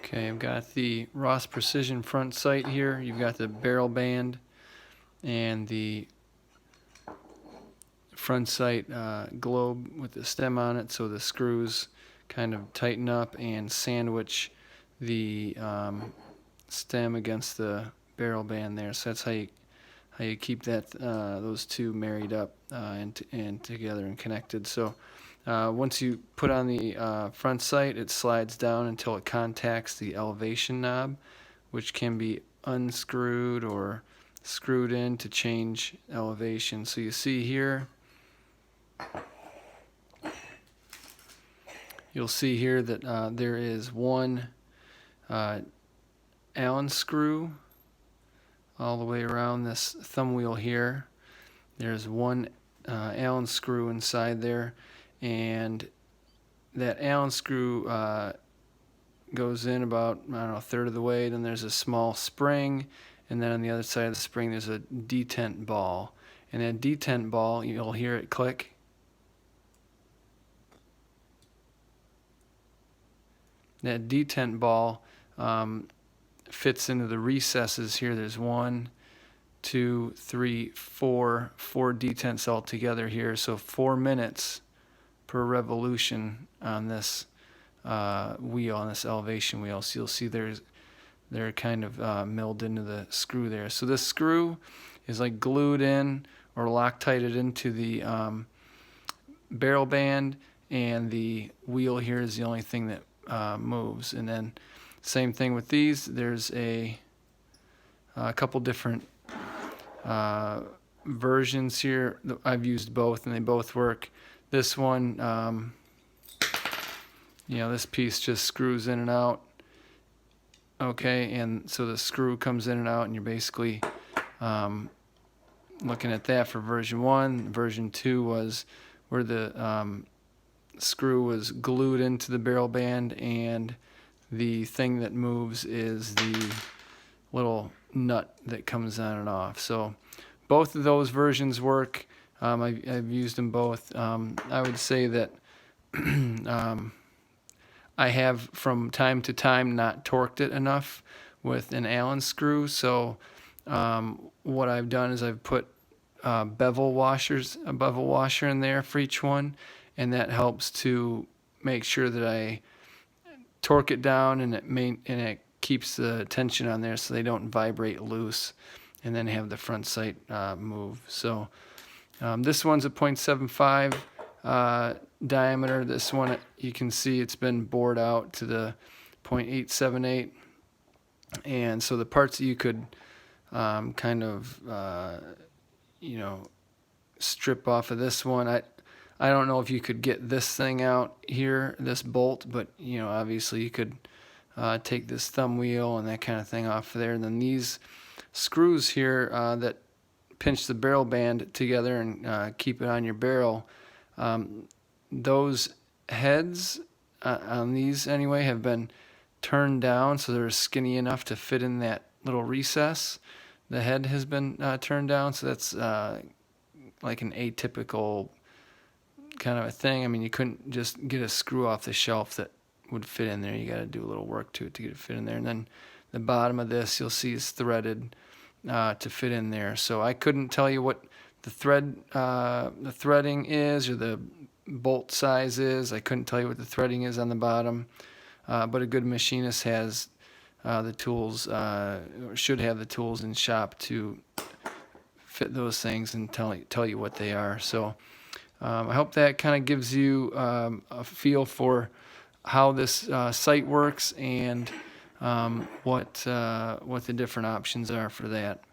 Okay, I've got the Ross Precision front sight here. You've got the barrel band and the front sight globe with the stem on it, so the screws kind of tighten up and sandwich the stem against the barrel band there. So that's how you keep that those two married up and together and connected. So once you put on the front sight, it slides down until it contacts the elevation knob, which can be unscrewed or screwed in to change elevation. So you see here, you'll see here that there is one Allen screw all the way around this thumb wheel here. There's one Allen screw inside there, and that Allen screw goes in about, I don't know, a third of the way. Then there's a small spring, and then on the other side of the spring there's a detent ball. And that detent ball, you'll hear it click. That detent ball fits into the recesses here. There's 1, 2, 3, 4 detents all together here. So 4 minutes per revolution on this wheel, on this elevation wheel. So you'll see they're kind of milled into the screw there. So this screw is like glued in or Loctited into the barrel band, and the wheel here is the only thing that moves. And then same thing with these. There's a couple different versions here. I've used both and they both work. This one, this piece just screws in and out. Okay, and so the screw comes in and out, and you're basically looking at that for version 1. Version 2 was where the screw was glued into the barrel band, and the thing that moves is the little nut that comes on and off. So both of those versions work. I've used them both. I would say that I have from time to time not torqued it enough with an Allen screw. So what I've done is I've put a bevel washer in there for each one, and that helps to make sure that I torque it down and it keeps the tension on there so they don't vibrate loose, and then have the front sight move. So this one's a 0.75 diameter. This one, you can see it's been bored out to the 0.878, and so the parts that you could kind of strip off of this one, I don't know if you could get this thing out here, this bolt, but obviously you could take this thumb wheel and that kind of thing off there. And then these screws here that pinch the barrel band together and keep it on your barrel, those heads on these anyway have been turned down, so they're skinny enough to fit in that little recess. The head has been turned down, so that's like an atypical kind of a thing. I mean, you couldn't just get a screw off the shelf that would fit in there. You got to do a little work to it to get it fit in there. And then the bottom of this, you'll see, is threaded to fit in there. So I couldn't tell you what the threading is or the bolt size is. I couldn't tell you what the threading is on the bottom. But a good machinist has the tools, or should have the tools in shop to fit those things and tell you what they are. So I hope that kind of gives you a feel for how this sight works and what the different options are for that.